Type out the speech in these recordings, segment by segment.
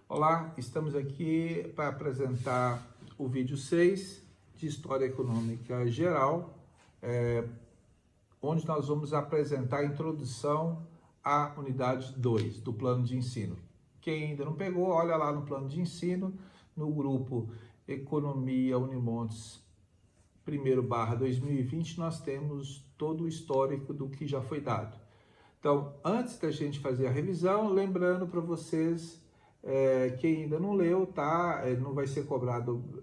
Olá, estamos aqui para apresentar o vídeo 6 de História Econômica Geral, onde nós vamos apresentar a introdução à unidade 2 do plano de ensino. Quem ainda não pegou, olha lá no plano de ensino, no grupo Economia Unimontes 1/2020, nós temos todo o histórico do que já foi dado. Então, antes da gente fazer a revisão, lembrando para vocês, quem ainda não leu, tá? Não vai ser cobrado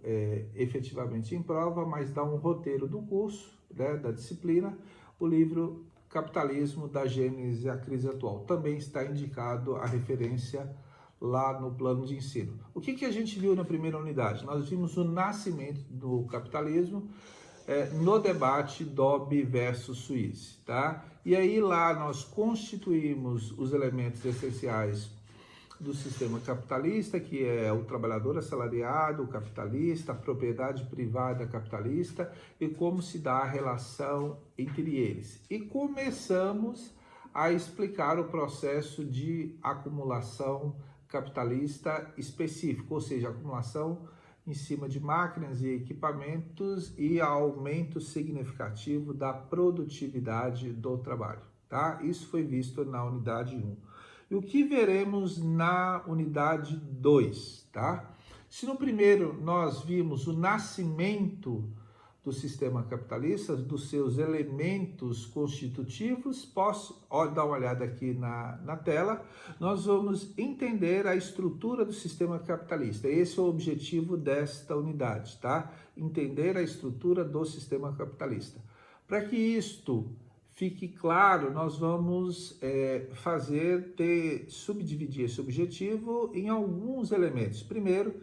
efetivamente em prova, mas dá um roteiro do curso, né, da disciplina, o livro Capitalismo, da Gênese à Crise Atual. Também está indicado a referência lá no plano de ensino. O que a gente viu na primeira unidade? Nós vimos o nascimento do capitalismo no debate Dobb versus Suisse, tá? E aí lá nós constituímos os elementos essenciais do sistema capitalista, que é o trabalhador assalariado, o capitalista, a propriedade privada capitalista e como se dá a relação entre eles. E começamos a explicar o processo de acumulação capitalista específico, ou seja, acumulação em cima de máquinas e equipamentos e aumento significativo da produtividade do trabalho, tá? Isso foi visto na unidade 1. E o que veremos na unidade 2, tá? Se no primeiro nós vimos o nascimento do sistema capitalista, dos seus elementos constitutivos, posso dar uma olhada aqui na tela, nós vamos entender a estrutura do sistema capitalista. Esse é o objetivo desta unidade, tá? Entender a estrutura do sistema capitalista. Para que isto fique claro, nós vamos subdividir esse objetivo em alguns elementos. Primeiro,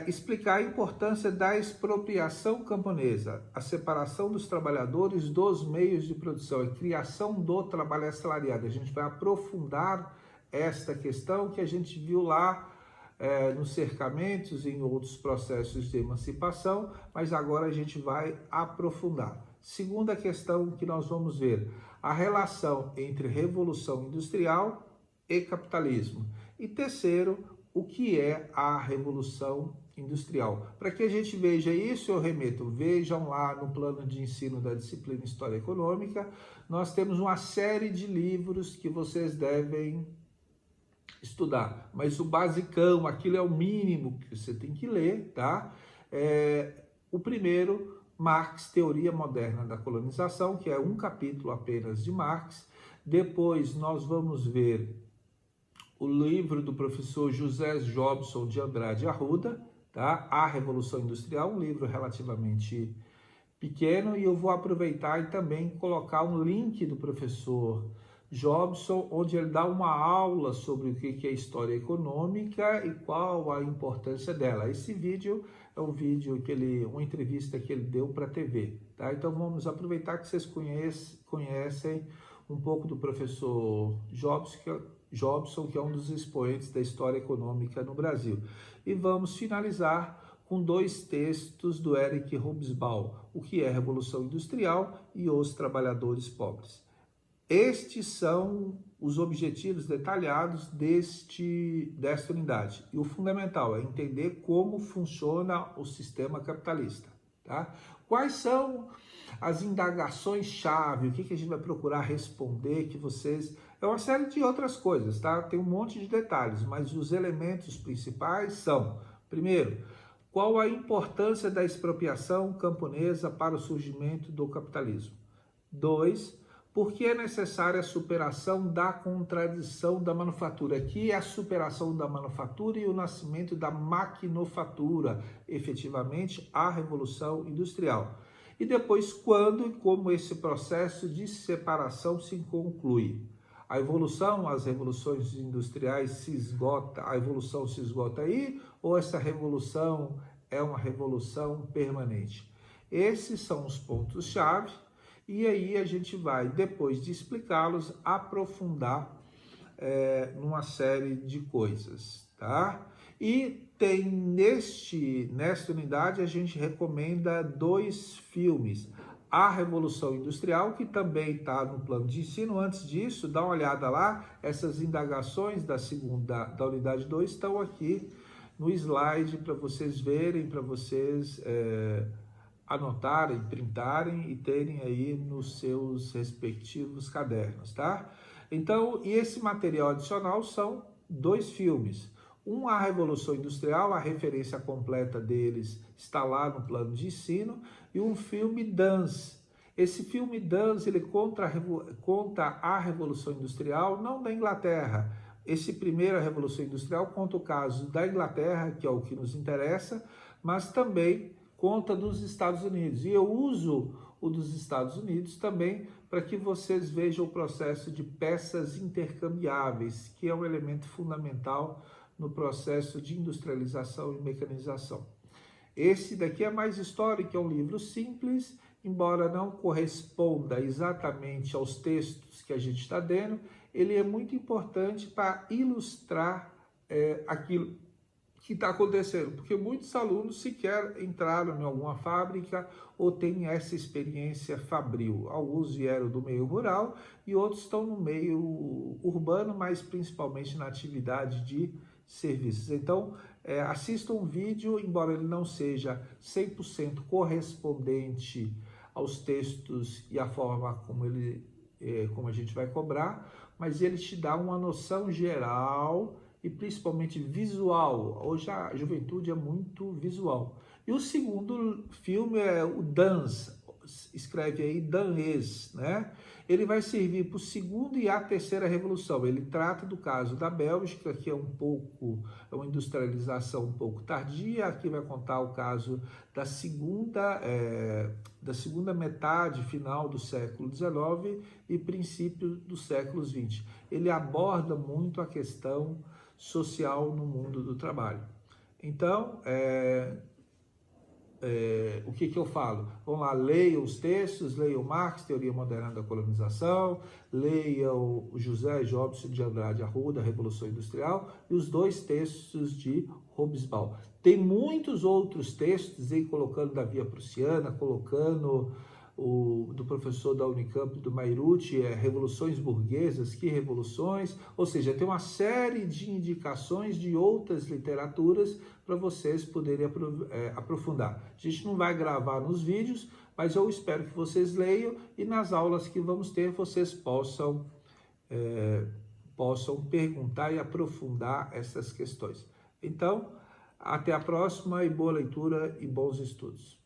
explicar a importância da expropriação camponesa, a separação dos trabalhadores dos meios de produção e criação do trabalho assalariado. A gente vai aprofundar esta questão que a gente viu lá nos cercamentos e em outros processos de emancipação, mas agora a gente vai aprofundar. Segunda questão que nós vamos ver, a relação entre revolução industrial e capitalismo. E terceiro, o que é a Revolução Industrial. Para que a gente veja isso, eu remeto, vejam lá no plano de ensino da disciplina História Econômica, nós temos uma série de livros que vocês devem estudar, mas o basicão, aquilo é o mínimo que você tem que ler, tá? O primeiro, Marx, Teoria Moderna da Colonização, que é um capítulo apenas de Marx. Depois nós vamos ver o livro do professor José Jobson de Andrade Arruda, tá? A Revolução Industrial, um livro relativamente pequeno, e eu vou aproveitar e também colocar um link do professor Jobson, onde ele dá uma aula sobre o que é história econômica e qual a importância dela. Esse vídeo é um vídeo uma entrevista que ele deu para a TV, tá? Então vamos aproveitar que vocês conhecem um pouco do professor Jobson, que é um dos expoentes da história econômica no Brasil. E vamos finalizar com dois textos do Eric Hobsbawm, O que é Revolução Industrial e Os Trabalhadores Pobres. Estes são os objetivos detalhados desta unidade. E o fundamental é entender como funciona o sistema capitalista, tá? Quais são as indagações-chave, o que a gente vai procurar responder, que vocês... É uma série de outras coisas, tá? Tem um monte de detalhes, mas os elementos principais são, primeiro, qual a importância da expropriação camponesa para o surgimento do capitalismo? 2, por que é necessária a superação da contradição da manufatura? Aqui é a superação da manufatura e o nascimento da maquinofatura, efetivamente a Revolução Industrial. E depois, quando e como esse processo de separação se conclui. A evolução, as revoluções industriais a evolução se esgota aí, ou essa revolução é uma revolução permanente? Esses são os pontos-chave. E aí a gente vai, depois de explicá-los, aprofundar numa série de coisas, tá? E nesta unidade a gente recomenda 2 filmes. a Revolução Industrial, que também está no plano de ensino. Antes disso, dá uma olhada lá, essas indagações da unidade 2 estão aqui no slide para vocês verem, para vocês anotarem, printarem e terem aí nos seus respectivos cadernos, tá? Então, e esse material adicional são 2 filmes. Um, A Revolução Industrial, a referência completa deles está lá no plano de ensino, e um filme Dance. Esse filme Dance, ele conta a Revolução Industrial, não da Inglaterra. Esse primeiro, a Revolução Industrial, conta o caso da Inglaterra, que é o que nos interessa, mas também conta dos Estados Unidos. E eu uso o dos Estados Unidos também para que vocês vejam o processo de peças intercambiáveis, que é um elemento fundamental no processo de industrialização e mecanização. Esse daqui é mais histórico, é um livro simples, embora não corresponda exatamente aos textos que a gente está dando, ele é muito importante para ilustrar aquilo que está acontecendo, porque muitos alunos sequer entraram em alguma fábrica ou têm essa experiência fabril. Alguns vieram do meio rural e outros estão no meio urbano, mas principalmente na atividade de serviços. Então, assista um vídeo, embora ele não seja 100% correspondente aos textos e à forma como a gente vai cobrar, mas ele te dá uma noção geral e principalmente visual. Hoje a juventude é muito visual. E o segundo filme é o Dance, escreve aí Danês, né? Ele vai servir para o segundo e a terceira revolução. Ele trata do caso da Bélgica, que é uma industrialização um pouco tardia. Aqui vai contar o caso da segunda metade final do século XIX e princípio dos séculos XX. Ele aborda muito a questão social no mundo do trabalho. Então, o que eu falo? Vamos lá, leiam os textos, leiam Marx, Teoria Moderna da Colonização, leiam José Jobson de Andrade Arruda, Revolução Industrial, e os 2 textos de Hobsbawm. Tem muitos outros textos aí, colocando da Via Prussiana, colocando do professor da Unicamp, do Mairuti, Revoluções Burguesas, que revoluções, ou seja, tem uma série de indicações de outras literaturas para vocês poderem aprofundar. A gente não vai gravar nos vídeos, mas eu espero que vocês leiam e nas aulas que vamos ter vocês possam perguntar e aprofundar essas questões. Então, até a próxima e boa leitura e bons estudos.